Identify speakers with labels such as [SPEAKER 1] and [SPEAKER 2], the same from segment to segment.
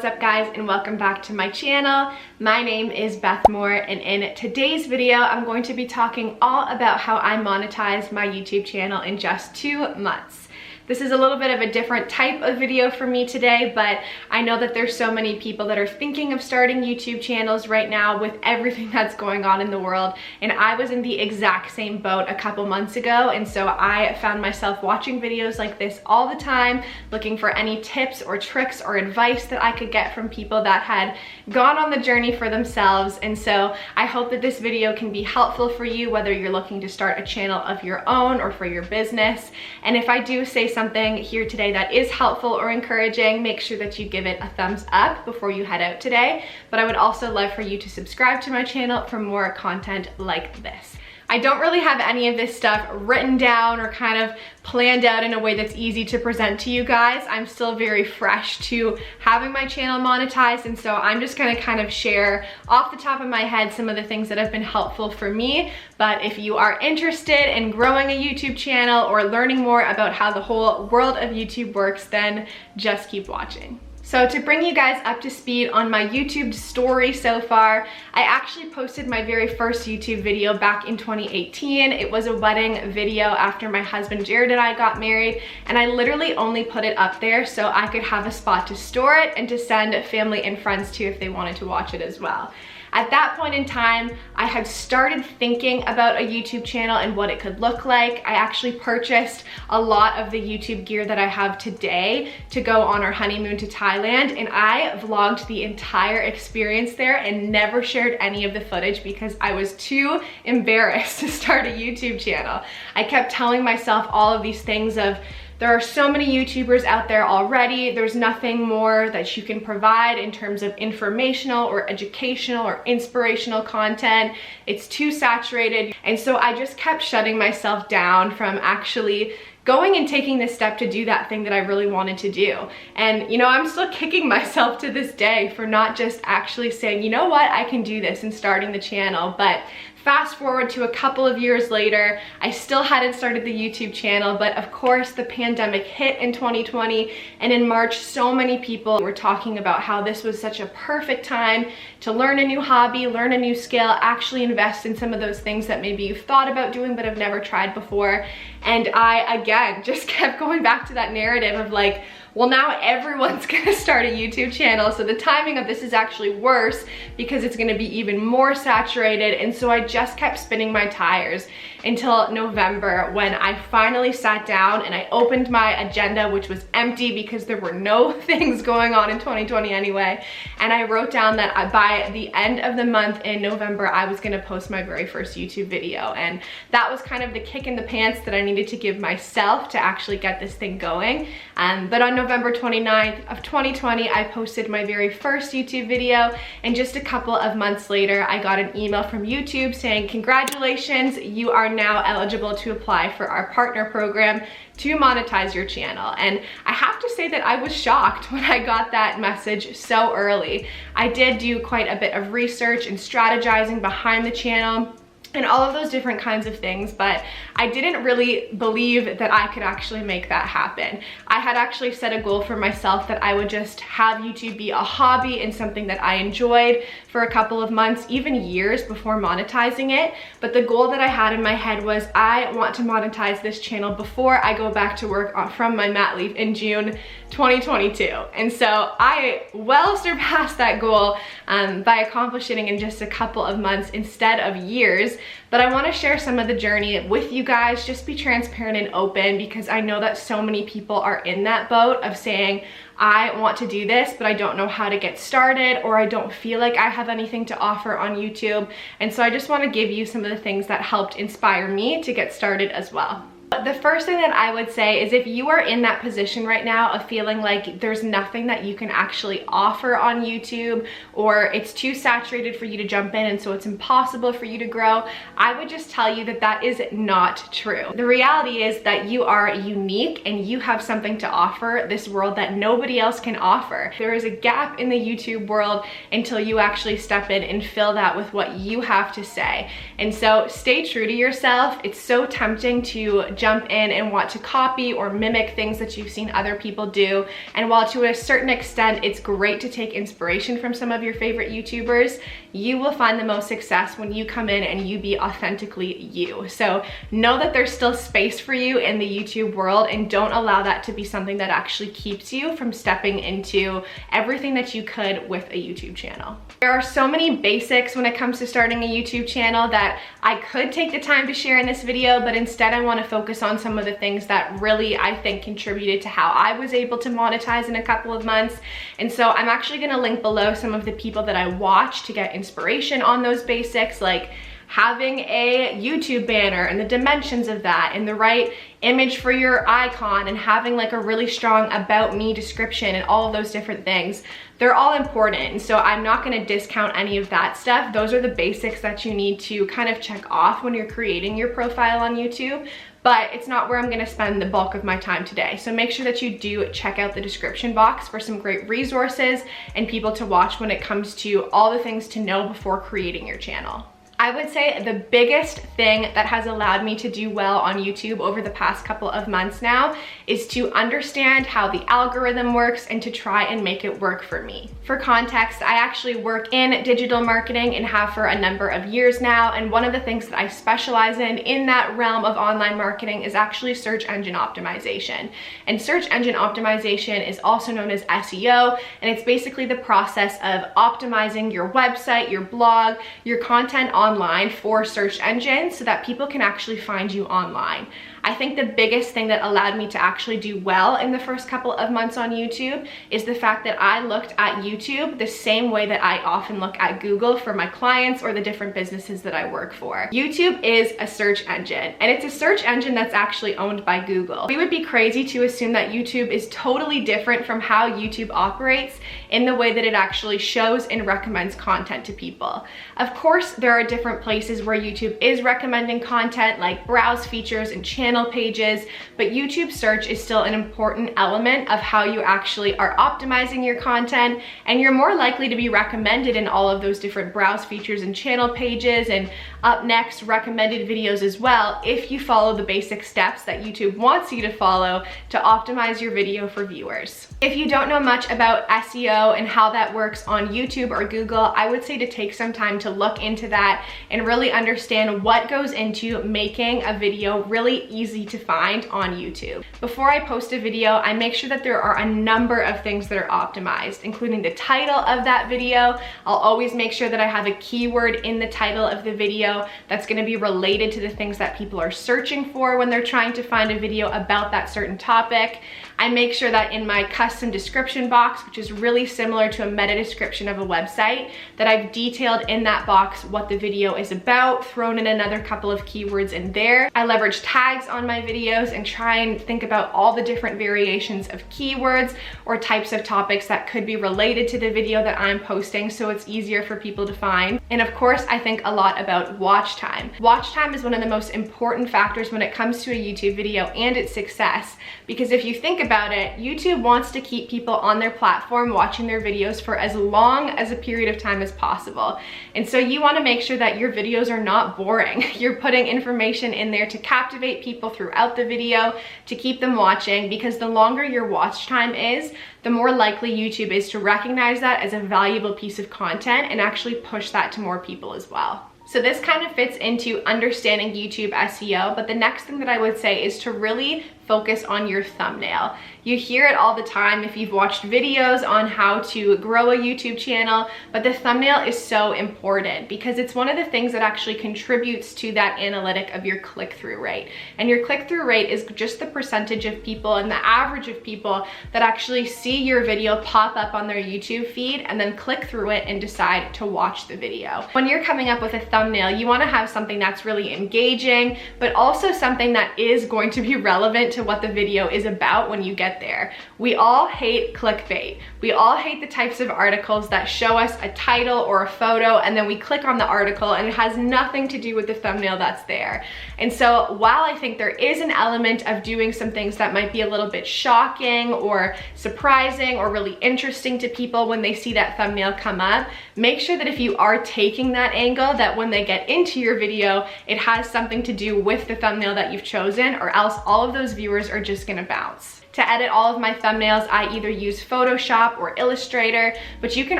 [SPEAKER 1] What's up guys, and welcome back to my channel. My name is Beth Moore, and in today's video I'm going to be talking all about how I monetized my YouTube channel in just 2 months. This is a little bit of a different type of video for me today, but I know that there's so many people that are thinking of starting YouTube channels right now with everything that's going on in the world, and I was in the exact same boat a couple months ago, and so I found myself watching videos like this all the time, looking for any tips or tricks or advice that I could get from people that had gone on the journey for themselves. And so I hope that this video can be helpful for you, whether you're looking to start a channel of your own or for your business. And if I do say something here today that is helpful or encouraging, make sure that you give it a thumbs up before you head out today. But I would also love for you to subscribe to my channel for more content like this. I don't really have any of this stuff written down or kind of planned out in a way that's easy to present to you guys. I'm still very fresh to having my channel monetized, and so I'm just gonna kind of share off the top of my head some of the things that have been helpful for me. But if you are interested in growing a YouTube channel or learning more about how the whole world of YouTube works, then just keep watching. So to bring you guys up to speed on my YouTube story so far, I actually posted my very first YouTube video back in 2018. It was a wedding video after my husband Jared and I got married, and I literally only put it up there so I could have a spot to store it and to send family and friends to if they wanted to watch it as well. At that point in time, I had started thinking about a YouTube channel and what it could look like. I actually purchased a lot of the YouTube gear that I have today to go on our honeymoon to Thailand, and I vlogged the entire experience there and never shared any of the footage because I was too embarrassed to start a YouTube channel. I kept telling myself all of these things of, there are so many YouTubers out there already. There's nothing more that you can provide in terms of informational or educational or inspirational content. It's too saturated. And so I just kept shutting myself down from actually going and taking this step to do that thing that I really wanted to do. And you know, I'm still kicking myself to this day for not just actually saying, you know what, I can do this, and starting the channel. But fast forward to a couple of years later, I still hadn't started the YouTube channel, but of course the pandemic hit in 2020, and in March so many people were talking about how this was such a perfect time to learn a new hobby, learn a new skill, actually invest in some of those things that maybe you've thought about doing but have never tried before. And I, again, just kept going back to that narrative of like, well, now everyone's gonna start a YouTube channel, so the timing of this is actually worse because it's gonna be even more saturated. And so I just kept spinning my tires until November, when I finally sat down and I opened my agenda, which was empty because there were no things going on in 2020 anyway. And I wrote down that by the end of the month in November, I was gonna post my very first YouTube video. And that was kind of the kick in the pants that I needed to give myself to actually get this thing going. But on November 29th of 2020, I posted my very first YouTube video, and just a couple of months later, I got an email from YouTube saying, congratulations, you are now eligible to apply for our partner program to monetize your channel. And I have to say that I was shocked when I got that message so early. I did do quite a bit of research and strategizing behind the channel and all of those different kinds of things, but I didn't really believe that I could actually make that happen. I had actually set a goal for myself that I would just have YouTube be a hobby and something that I enjoyed for a couple of months, even years, before monetizing it. But the goal that I had in my head was, I want to monetize this channel before I go back to work from my mat leave in June 2022. And so I well surpassed that goal by accomplishing it in just a couple of months instead of years. But I want to share some of the journey with you guys, just be transparent and open, because I know that so many people are in that boat of saying, I want to do this, but I don't know how to get started, or I don't feel like I have anything to offer on YouTube. And so I just want to give you some of the things that helped inspire me to get started as well. The first thing that I would say is, if you are in that position right now of feeling like there's nothing that you can actually offer on YouTube, or it's too saturated for you to jump in and so it's impossible for you to grow, I would just tell you that that is not true. The reality is that you are unique and you have something to offer this world that nobody else can offer. There is a gap in the YouTube world until you actually step in and fill that with what you have to say. And so stay true to yourself. It's so tempting to jump in and want to copy or mimic things that you've seen other people do. And while to a certain extent it's great to take inspiration from some of your favorite YouTubers, you will find the most success when you come in and you be authentically you. So know that there's still space for you in the YouTube world, and don't allow that to be something that actually keeps you from stepping into everything that you could with a YouTube channel. There are so many basics when it comes to starting a YouTube channel that I could take the time to share in this video, but instead I want to focus on some of the things that really I think contributed to how I was able to monetize in a couple of months. And so I'm actually going to link below some of the people that I watched to get inspiration on those basics, like having a YouTube banner and the dimensions of that and the right image for your icon and having like a really strong about me description and all of those different things. They're all important, and so I'm not going to discount any of that stuff. Those are the basics that you need to kind of check off when you're creating your profile on YouTube, but it's not where I'm going to spend the bulk of my time today. So make sure that you do check out the description box for some great resources and people to watch when it comes to all the things to know before creating your channel. I would say the biggest thing that has allowed me to do well on YouTube over the past couple of months now is to understand how the algorithm works and to try and make it work for me. For context, I actually work in digital marketing and have for a number of years now, and one of the things that I specialize in that realm of online marketing is actually search engine optimization. And search engine optimization is also known as SEO, and it's basically the process of optimizing your website, your blog, your content online for search engines so that people can actually find you online. I think the biggest thing that allowed me to actually do well in the first couple of months on YouTube is the fact that I looked at YouTube the same way that I often look at Google for my clients or the different businesses that I work for. YouTube is a search engine, and it's a search engine that's actually owned by Google. We would be crazy to assume that YouTube is totally different from how YouTube operates in the way that it actually shows and recommends content to people. Of course, there are different places where YouTube is recommending content like browse features and channel pages, but YouTube search is still an important element of how you actually are optimizing your content, and you're more likely to be recommended in all of those different browse features and channel pages, and up next, recommended videos as well, if you follow the basic steps that YouTube wants you to follow to optimize your video for viewers. If you don't know much about SEO and how that works on YouTube or Google, I would say to take some time to look into that and really understand what goes into making a video really easy to find on YouTube. Before I post a video, I make sure that there are a number of things that are optimized, including the title of that video. I'll always make sure that I have a keyword in the title of the video that's going to be related to the things that people are searching for when they're trying to find a video about that certain topic. I make sure that in my custom description box, which is really similar to a meta description of a website, that I've detailed in that box what the video is about, thrown in another couple of keywords in there. I leverage tags on my videos and try and think about all the different variations of keywords or types of topics that could be related to the video that I'm posting, so it's easier for people to find. And of course, I think a lot about watch time. Watch time is one of the most important factors when it comes to a YouTube video and its success, because if you think about it, YouTube wants to keep people on their platform watching their videos for as long as a period of time as possible. And so you want to make sure that your videos are not boring. You're putting information in there to captivate people throughout the video, to keep them watching, because the longer your watch time is, the more likely YouTube is to recognize that as a valuable piece of content and actually push that to more people as well. So this kind of fits into understanding YouTube SEO, but the next thing that I would say is to really focus on your thumbnail. You hear it all the time if you've watched videos on how to grow a YouTube channel, but the thumbnail is so important because it's one of the things that actually contributes to that analytic of your click-through rate. And your click-through rate is just the percentage of people and the average of people that actually see your video pop up on their YouTube feed and then click through it and decide to watch the video. When you're coming up with a thumbnail, you want to have something that's really engaging, but also something that is going to be relevant to what the video is about when you get there. We all hate clickbait. We all hate the types of articles that show us a title or a photo and then we click on the article and it has nothing to do with the thumbnail that's there. And so while I think there is an element of doing some things that might be a little bit shocking or surprising or really interesting to people when they see that thumbnail come up, make sure that if you are taking that angle, that when they get into your video, it has something to do with the thumbnail that you've chosen, or else all of those viewers are just gonna bounce. To edit all of my thumbnails, I either use Photoshop or Illustrator, but you can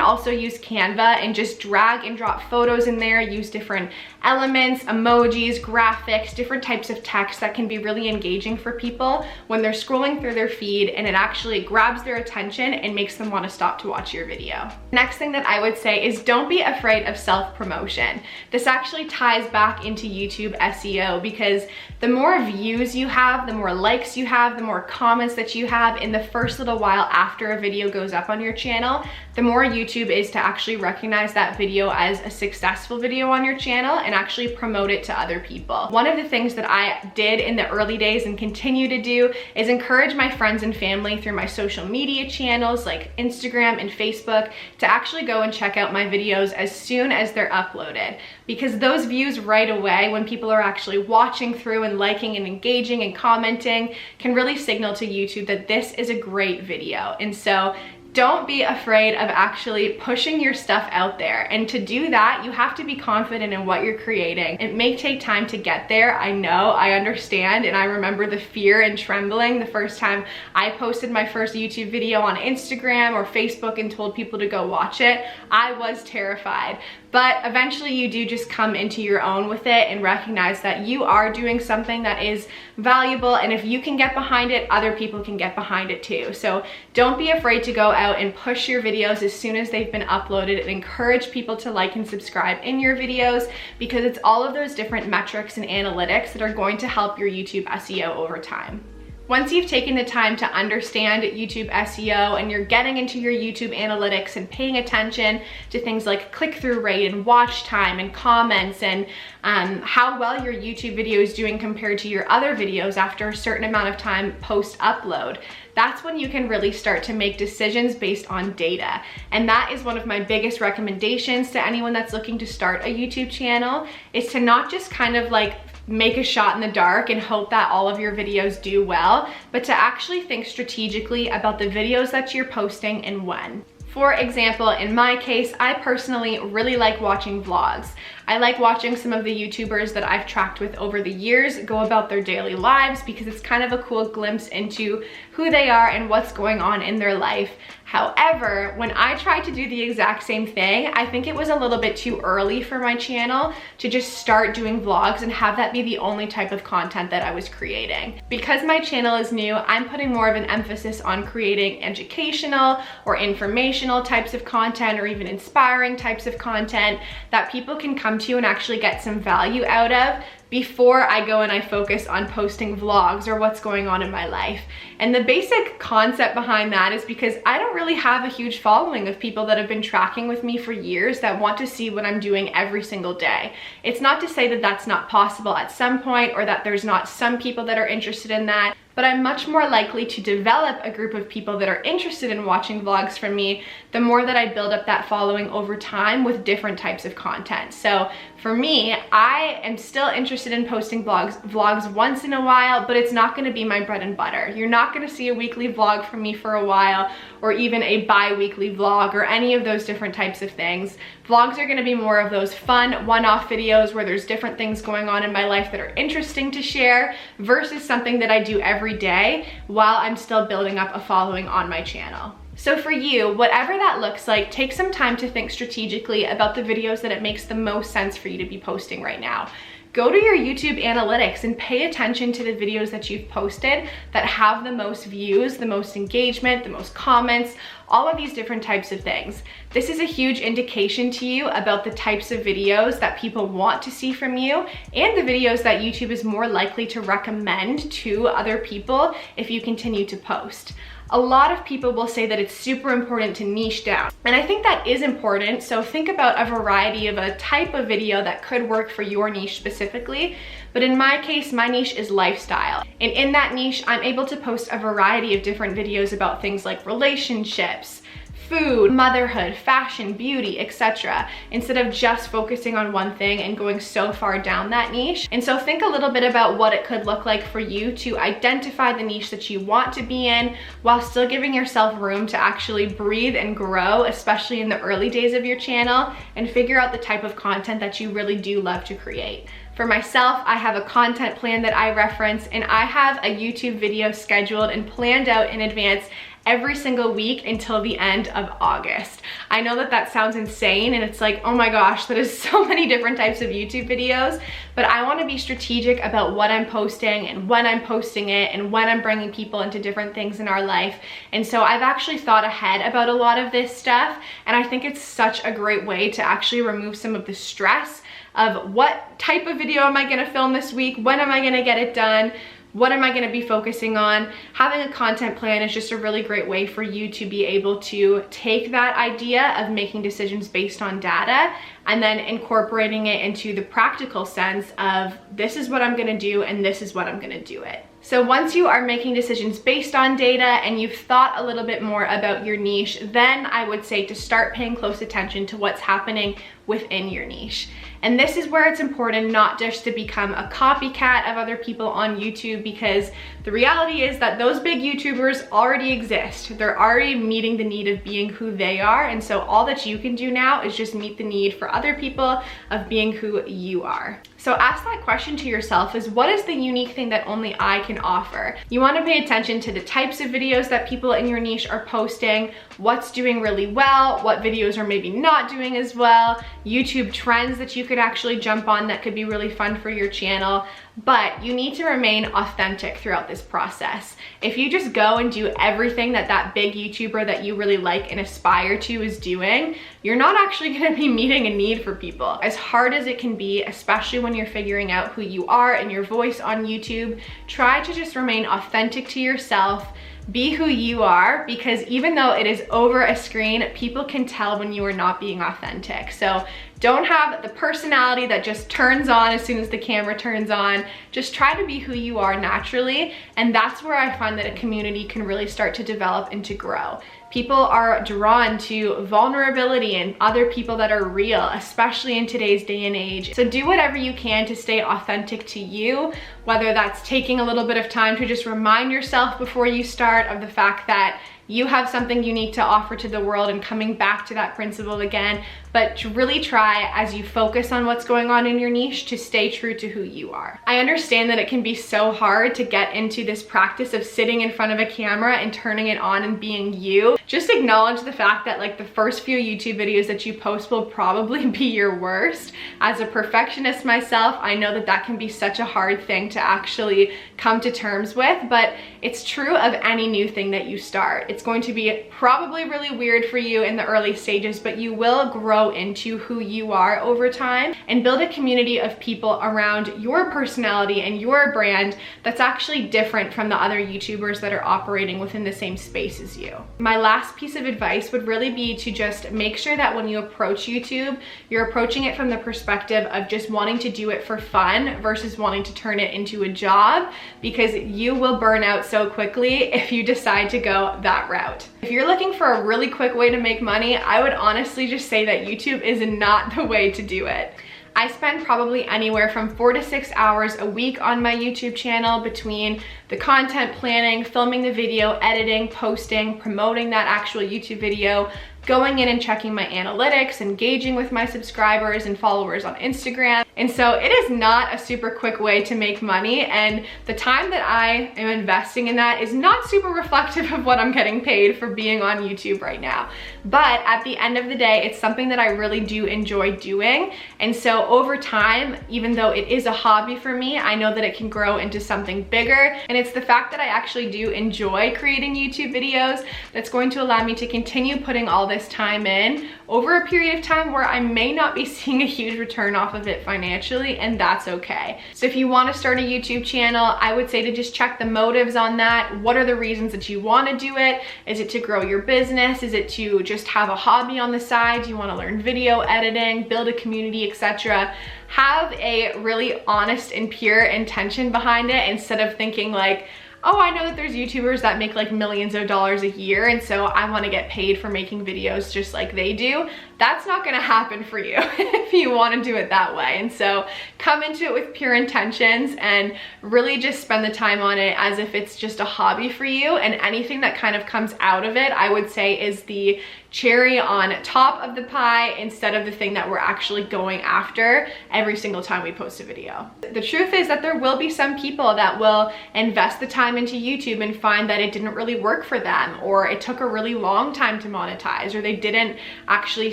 [SPEAKER 1] also use Canva and just drag and drop photos in there, use different elements, emojis, graphics, different types of text that can be really engaging for people when they're scrolling through their feed, and it actually grabs their attention and makes them want to stop to watch your video. Next thing that I would say is don't be afraid of self-promotion. This actually ties back into YouTube SEO, because the more views you have, the more likes you have, the more comments that you have in the first little while after a video goes up on your channel, the more YouTube is to actually recognize that video as a successful video on your channel and actually promote it to other people. One of the things that I did in the early days and continue to do is encourage my friends and family through my social media channels like Instagram and Facebook to actually go and check out my videos as soon as they're uploaded, because those views right away, when people are actually watching through and liking and engaging and commenting, can really signal to YouTube that this is a great video. And so don't be afraid of actually pushing your stuff out there. And to do that, you have to be confident in what you're creating. It may take time to get there. I know, I understand. And I remember the fear and trembling the first time I posted my first YouTube video on Instagram or Facebook and told people to go watch it. I was terrified. But eventually you do just come into your own with it and recognize that you are doing something that is valuable, and if you can get behind it, other people can get behind it too. So don't be afraid to go out and push your videos as soon as they've been uploaded, and encourage people to like and subscribe in your videos, because it's all of those different metrics and analytics that are going to help your YouTube SEO over time. Once you've taken the time to understand YouTube SEO and you're getting into your YouTube analytics and paying attention to things like click-through rate and watch time and comments and how well your YouTube video is doing compared to your other videos after a certain amount of time post-upload, that's when you can really start to make decisions based on data. And that is one of my biggest recommendations to anyone that's looking to start a YouTube channel, is to not just kind of like make a shot in the dark and hope that all of your videos do well, but to actually think strategically about the videos that you're posting and when. For example, in my case, I personally really like watching vlogs. I like watching some of the YouTubers that I've tracked with over the years go about their daily lives, because it's kind of a cool glimpse into who they are and what's going on in their life. However, when I tried to do the exact same thing, I think it was a little bit too early for my channel to just start doing vlogs and have that be the only type of content that I was creating. Because my channel is new, I'm putting more of an emphasis on creating educational or informational types of content, or even inspiring types of content that people can come to and actually get some value out of, before I go and I focus on posting vlogs or what's going on in my life. And the basic concept behind that is because I don't really have a huge following of people that have been tracking with me for years that want to see what I'm doing every single day. It's not to say that that's not possible at some point, or that there's not some people that are interested in that, but I'm much more likely to develop a group of people that are interested in watching vlogs from me the more that I build up that following over time with different types of content. So for me, I am still interested in posting vlogs once in a while, but it's not gonna be my bread and butter. You're not gonna see a weekly vlog from me for a while, or even a bi-weekly vlog, or any of those different types of things. Vlogs are gonna be more of those fun one-off videos where there's different things going on in my life that are interesting to share, versus something that I do every day while I'm still building up a following on my channel. So for you, whatever that looks like, take some time to think strategically about the videos that it makes the most sense for you to be posting right now. Go to your YouTube analytics and pay attention to the videos that you've posted that have the most views, the most engagement, the most comments, all of these different types of things. This is a huge indication to you about the types of videos that people want to see from you, and the videos that YouTube is more likely to recommend to other people if you continue to post. a lot of people will say that it's super important to niche down. And I think that is important. So think about a variety of a type of video that could work for your niche specifically. But in my case, my niche is lifestyle. And in that niche, I'm able to post a variety of different videos about things like relationships, food, motherhood, fashion, beauty, etc. instead of just focusing on one thing and going so far down that niche. And so think a little bit about what it could look like for you to identify the niche that you want to be in while still giving yourself room to actually breathe and grow, especially in the early days of your channel, and figure out the type of content that you really do love to create. For myself, I have a content plan that I reference, and I have a YouTube video scheduled and planned out in advance every single week until the end of August. I know that that sounds insane, and it's like, oh my gosh, that is so many different types of YouTube videos, but I want to be strategic about what I'm posting and when I'm posting it and when I'm bringing people into different things in our life. And so I've actually thought ahead about a lot of this stuff, and I think it's such a great way to actually remove some of the stress of what type of video am I gonna film this week, when am I gonna get it done, what am I gonna be focusing on. Having a content plan is just a really great way for you to be able to take that idea of making decisions based on data and then incorporating it into the practical sense of this is what I'm gonna do and this is what I'm gonna do it. So once you are making decisions based on data and you've thought a little bit more about your niche, then I would say to start paying close attention to what's happening within your niche. And this is where it's important not just to become a copycat of other people on YouTube, because the reality is that those big YouTubers already exist. They're already meeting the need of being who they are. And so all that you can do now is just meet the need for other people of being who you are. So ask that question to yourself, is what is the unique thing that only I can offer? You want to pay attention to the types of videos that people in your niche are posting, what's doing really well, what videos are maybe not doing as well, YouTube trends that you could actually jump on that could be really fun for your channel. But you need to remain authentic throughout this process. If you just go and do everything that that big YouTuber that you really like and aspire to is doing, you're not actually gonna be meeting a need for people. As hard as it can be, especially when you're figuring out who you are and your voice on YouTube, try to just remain authentic to yourself. Be who you are, because even though it is over a screen, people can tell when you are not being authentic. So don't have the personality that just turns on as soon as the camera turns on. Just try to be who you are naturally, and that's where I find that a community can really start to develop and to grow. People are drawn to vulnerability and other people that are real, especially in today's day and age. So do whatever you can to stay authentic to you, whether that's taking a little bit of time to just remind yourself before you start of the fact that you have something unique to offer to the world and coming back to that principle again, but to really try as you focus on what's going on in your niche to stay true to who you are. I understand that it can be so hard to get into this practice of sitting in front of a camera and turning it on and being you. Just acknowledge the fact that like the first few YouTube videos that you post will probably be your worst. As a perfectionist myself, I know that that can be such a hard thing to actually come to terms with, but it's true of any new thing that you start. It's going to be probably really weird for you in the early stages, but you will grow into who you are over time and build a community of people around your personality and your brand that's actually different from the other YouTubers that are operating within the same space as you. My last piece of advice would really be to just make sure that when you approach YouTube, you're approaching it from the perspective of just wanting to do it for fun versus wanting to turn it into a job, because you will burn out so quickly if you decide to go that route. If you're looking for a really quick way to make money, I would honestly just say that YouTube is not the way to do it. I spend probably anywhere from 4 to 6 hours a week on my YouTube channel between the content planning, filming the video, editing, posting, promoting that actual YouTube video, going in and checking my analytics, engaging with my subscribers and followers on Instagram. And so it is not a super quick way to make money, and the time that I am investing in that is not super reflective of what I'm getting paid for being on YouTube right now. But at the end of the day, it's something that I really do enjoy doing. And so over time, even though it is a hobby for me, I know that it can grow into something bigger. And it's the fact that I actually do enjoy creating YouTube videos that's going to allow me to continue putting all this time in over a period of time where I may not be seeing a huge return off of it financially. financially, and that's okay. So if you want to start a YouTube channel, I would say to just check the motives on that. What are the reasons that you want to do it? Is it to grow your business? Is it to just have a hobby on the side? Do you want to learn video editing, build a community, etc.? Have a really honest and pure intention behind it, instead of thinking like, oh, I know that there's YouTubers that make like millions of dollars a year, and so I want to get paid for making videos just like they do. That's not going to happen for you if you want to do it that way. And so come into it with pure intentions and really just spend the time on it as if it's just a hobby for you, and anything that kind of comes out of it, I would say, is the cherry on top of the pie, instead of the thing that we're actually going after every single time we post a video. The truth is that there will be some people that will invest the time into YouTube and find that it didn't really work for them, or it took a really long time to monetize, or they didn't actually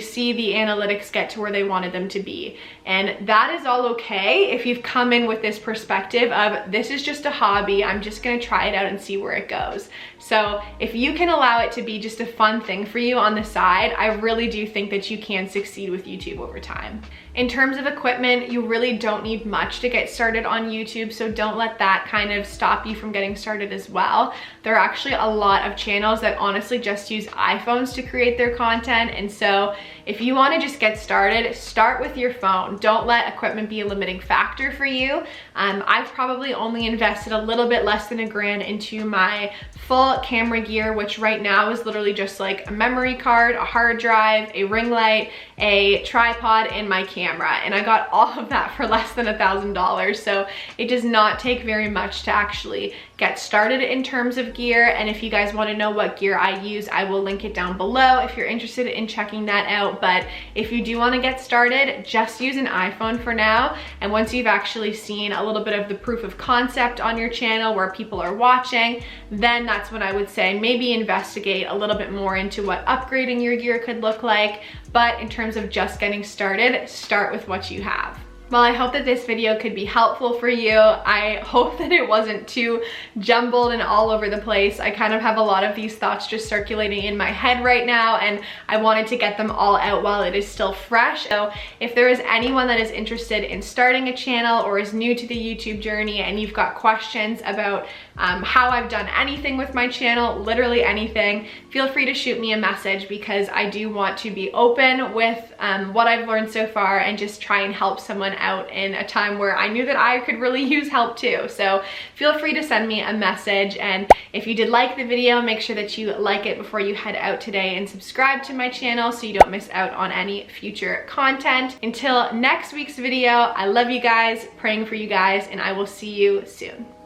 [SPEAKER 1] see the analytics get to where they wanted them to be. And that is all okay if you've come in with this perspective of, this is just a hobby, I'm just gonna try it out and see where it goes. So if you can allow it to be just a fun thing for you on the side, I really do think that you can succeed with YouTube over time. In terms of equipment, you really don't need much to get started on YouTube, so don't let that kind of stop you from getting started as well. There are actually a lot of channels that honestly just use iPhones to create their content, and so if you want to just get started, start with your phone. Don't let equipment be a limiting factor for you. I've probably only invested a little bit less than $1,000 into my full camera gear, which right now is literally just like a memory card, a hard drive, a ring light, a tripod, and my camera. And I got all of that for less than $1,000. So it does not take very much to actually get started in terms of gear. And if you guys want to know what gear I use, I will link it down below if you're interested in checking that out. But if you do want to get started, just use an iPhone for now. And once you've actually seen a little bit of the proof of concept on your channel where people are watching, then that's when I would say maybe investigate a little bit more into what upgrading your gear could look like. But in terms of just getting started, start with what you have. Well, I hope that this video could be helpful for you. I hope that it wasn't too jumbled and all over the place. I kind of have a lot of these thoughts just circulating in my head right now, and I wanted to get them all out while it is still fresh. So if there is anyone that is interested in starting a channel or is new to the YouTube journey and you've got questions about how I've done anything with my channel, literally anything, feel free to shoot me a message, because I do want to be open with what I've learned so far and just try and help someone out in a time where I knew that I could really use help too. So feel free to send me a message, and if you did like the video, make sure that you like it before you head out today and subscribe to my channel so you don't miss out on any future content. Until next week's video, I love you guys, praying for you guys, and I will see you soon.